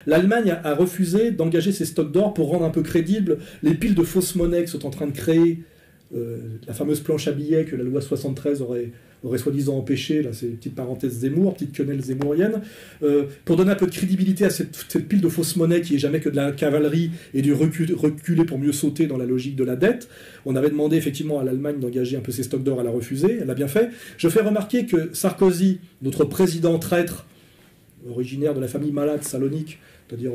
L'Allemagne a refusé d'engager ses stocks d'or pour rendre un peu crédibles les piles de fausses monnaies que sont en train de créer, la fameuse planche à billets que la loi 73 aurait soi-disant empêché, là c'est une petite parenthèse Zemmour, petite quenelle zémourienne, pour donner un peu de crédibilité à cette pile de fausses monnaies qui est jamais que de la cavalerie et du reculer pour mieux sauter dans la logique de la dette. On avait demandé effectivement à l'Allemagne d'engager un peu ses stocks d'or, elle a refusé, elle a bien fait. Je fais remarquer que Sarkozy, notre président traître, originaire de la famille Malat de Salonique, c'est-à-dire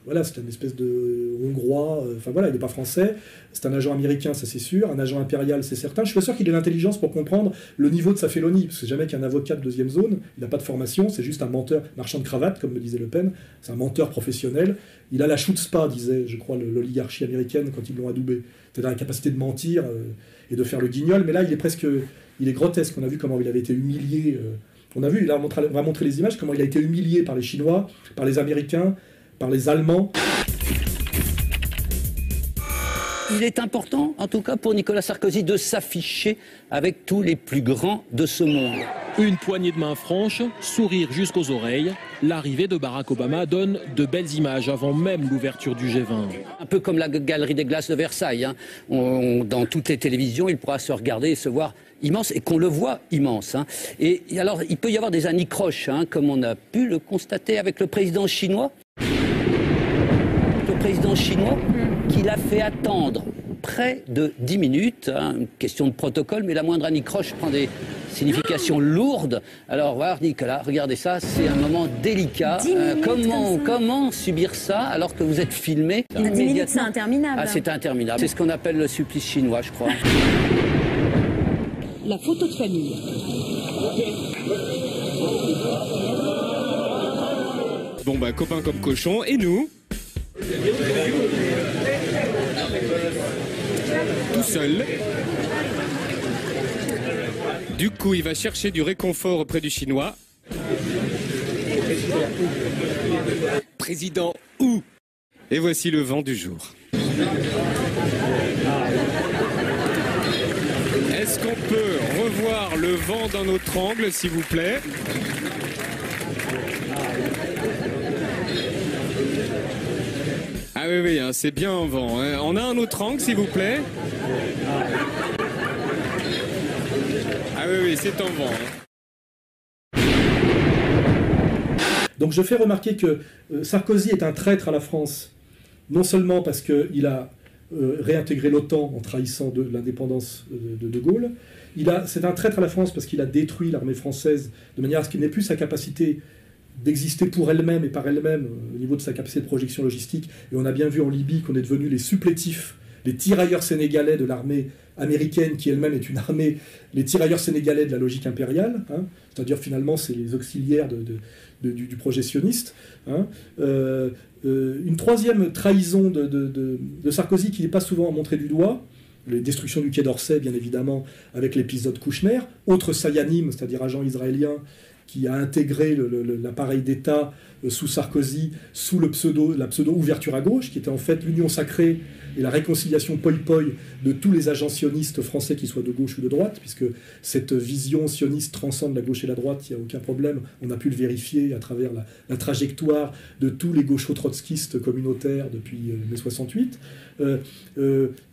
voilà, c'est une espèce de Hongrois, enfin voilà, il n'est pas français, c'est un agent américain, ça c'est sûr, un agent impérial, c'est certain. Je suis pas sûr qu'il ait l'intelligence pour comprendre le niveau de sa félonie, parce que jamais qu'un avocat de deuxième zone, il n'a pas de formation, c'est juste un menteur, marchand de cravate, comme me disait Le Pen, c'est un menteur professionnel. Il a la chutzpah, disait, je crois, l'oligarchie américaine quand ils l'ont adoubé. C'est-à-dire la capacité de mentir et de faire le guignol, mais là il est grotesque, on a vu comment il avait été humilié. On a vu, on va montrer les images, comment il a été humilié par les Chinois, par les Américains, par les Allemands. Il est important, en tout cas pour Nicolas Sarkozy, de s'afficher avec tous les plus grands de ce monde. Une poignée de main franche, sourire jusqu'aux oreilles. L'arrivée de Barack Obama donne de belles images avant même l'ouverture du G20. Un peu comme la galerie des glaces de Versailles. Hein. Dans toutes les télévisions, il pourra se regarder et se voir immense, et qu'on le voit immense. Hein. Et alors, il peut y avoir des anicroches, hein, comme on a pu le constater avec le président chinois. Le président chinois qui l'a fait attendre près de 10 minutes, hein, une question de protocole, mais la moindre anicroche prend des significations lourdes. Alors voilà, Nicolas, regardez ça, c'est un moment délicat. Comment subir ça alors que vous êtes filmé? 10 minutes, c'est interminable. Ah, c'est interminable. C'est ce qu'on appelle le supplice chinois, je crois. La photo de famille. Bon bah copains comme cochons, et nous? Tout seul. Du coup, il va chercher du réconfort auprès du Chinois. Président où? Et voici le vent du jour. Est-ce qu'on peut revoir le vent dans notre angle, s'il vous plaît? Ah oui, oui, hein, c'est bien en vent. Hein. On a un autre angle, s'il vous plaît? Ah oui, oui, c'est en vent. Hein. Donc je fais remarquer que Sarkozy est un traître à la France, non seulement parce qu'il a réintégré l'OTAN en trahissant l'indépendance de Gaulle, c'est un traître à la France parce qu'il a détruit l'armée française de manière à ce qu'il n'ait plus sa capacité d'exister pour elle-même et par elle-même au niveau de sa capacité de projection logistique. Et on a bien vu en Libye qu'on est devenu les supplétifs, les tirailleurs sénégalais de l'armée américaine, qui elle-même est une armée, les tirailleurs sénégalais de la logique impériale, hein, c'est-à-dire finalement c'est les auxiliaires du projet sioniste. Hein. Une troisième trahison de Sarkozy qui n'est pas souvent montrée du doigt, les destructions du Quai d'Orsay, bien évidemment, avec l'épisode Kouchner, autre Sayanim, c'est-à-dire agent israélien, qui a intégré l'appareil d'État sous Sarkozy, sous la pseudo-ouverture à gauche, qui était en fait l'union sacrée et la réconciliation poi-poi de tous les agents sionistes français, qu'ils soient de gauche ou de droite, puisque cette vision sioniste transcende la gauche et la droite, il n'y a aucun problème, on a pu le vérifier à travers la trajectoire de tous les gauchos-trotskistes communautaires depuis mai 68.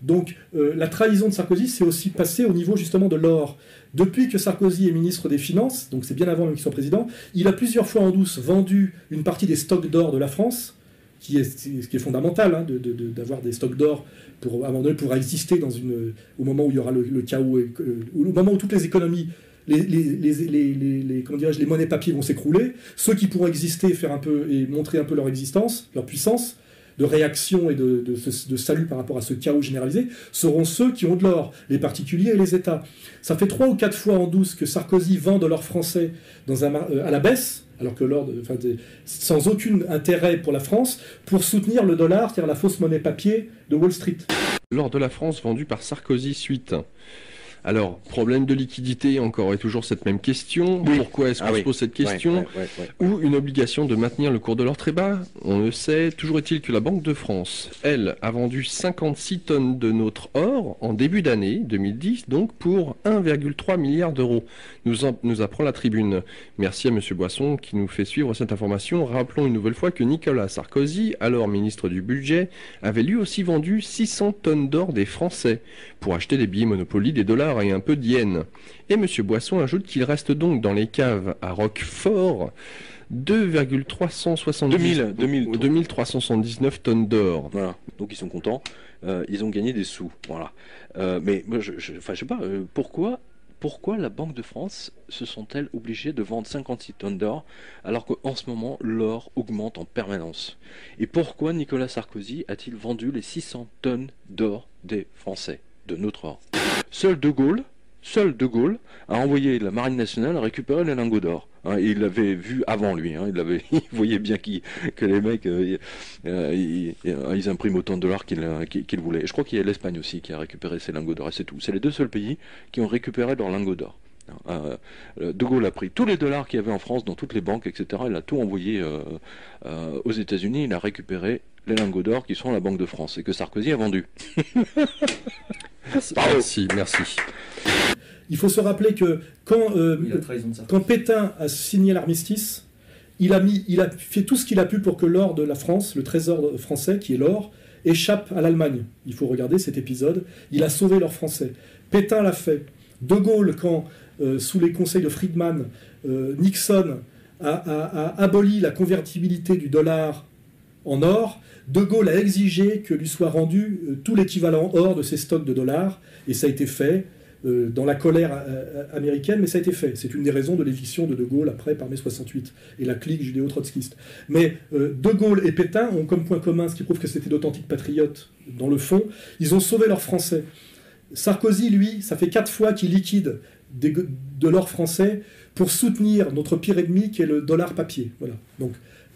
Donc la trahison de Sarkozy s'est aussi passée au niveau justement de l'or. Depuis que Sarkozy est ministre des Finances, donc c'est bien avant même qu'il soit président, il a plusieurs fois en douce vendu une partie des stocks d'or de la France, ce qui est fondamental, hein, d'avoir des stocks d'or pour, à un moment donné, pour exister au moment où il y aura le chaos, au moment où toutes les économies, comment dirais-je, les monnaies papier vont s'écrouler, ceux qui pourront exister, faire un peu et montrer un peu leur existence, leur puissance, de réaction et de salut par rapport à ce chaos généralisé, seront ceux qui ont de l'or, les particuliers et les États. Ça fait 3 ou 4 fois en douce que Sarkozy vend de l'or français à la baisse, alors que l'or, sans aucun intérêt pour la France, pour soutenir le dollar, c'est-à-dire la fausse monnaie papier de Wall Street. L'or de la France vendu par Sarkozy suite Alors, problème de liquidité, encore et toujours cette même question. Oui. Pourquoi est-ce qu'on se pose cette question? Ou une obligation de maintenir le cours de l'or très bas? On le sait. Toujours est-il que la Banque de France, elle, a vendu 56 tonnes de notre or en début d'année 2010, donc pour 1,3 milliard d'euros. Nous apprend la Tribune. Merci à M. Boisson qui nous fait suivre cette information. Rappelons une nouvelle fois que Nicolas Sarkozy, alors ministre du Budget, avait lui aussi vendu 600 tonnes d'or des Français pour acheter des billets Monopoly, des dollars et un peu d'yens. Et M. Boisson ajoute qu'il reste donc dans les caves à Roquefort 2379 tonnes d'or. Voilà, donc ils sont contents, ils ont gagné des sous. Voilà. Mais moi, je sais pas, pourquoi la Banque de France se sont-elles obligées de vendre 56 tonnes d'or alors qu'en ce moment l'or augmente en permanence? Et pourquoi Nicolas Sarkozy a-t-il vendu les 600 tonnes d'or des Français, de notre or? Seul De Gaulle a envoyé la Marine nationale à récupérer les lingots d'or. Hein, il l'avait vu avant lui. Hein, il voyait bien que les mecs, ils impriment autant de dollars qu'ils voulaient. Et je crois qu'il y a l'Espagne aussi qui a récupéré ces lingots d'or. Et c'est tout. C'est les deux seuls pays qui ont récupéré leurs lingots d'or. De Gaulle a pris tous les dollars qu'il y avait en France dans toutes les banques, etc. Il a tout envoyé aux États-Unis. Il a récupéré les lingots d'or qui sont à la Banque de France et que Sarkozy a vendu. Merci. Il faut se rappeler que quand Pétain a signé l'armistice, il a fait tout ce qu'il a pu pour que l'or de la France, le trésor français qui est l'or, échappe à l'Allemagne. Il faut regarder cet épisode. Il a sauvé l'or français. Pétain l'a fait. De Gaulle, quand, sous les conseils de Friedman, Nixon a aboli la convertibilité du dollar en or, De Gaulle a exigé que lui soit rendu tout l'équivalent or de ses stocks de dollars, et ça a été fait dans la colère américaine, mais ça a été fait. C'est une des raisons de l'éviction de Gaulle après par mai 68 et la clique judéo-trotskiste. Mais De Gaulle et Pétain ont comme point commun, ce qui prouve que c'était d'authentiques patriotes dans le fond, ils ont sauvé l'or français. Sarkozy, lui, ça fait 4 fois qu'il liquide de l'or français pour soutenir notre pire ennemi qui est le dollar papier. Voilà.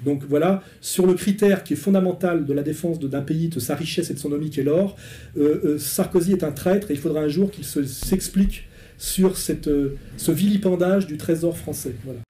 Donc voilà, sur le critère qui est fondamental de la défense d'un pays, de sa richesse et de son omni qui est l'or, Sarkozy est un traître et il faudra un jour qu'il s'explique sur ce vilipendage du trésor français. Voilà.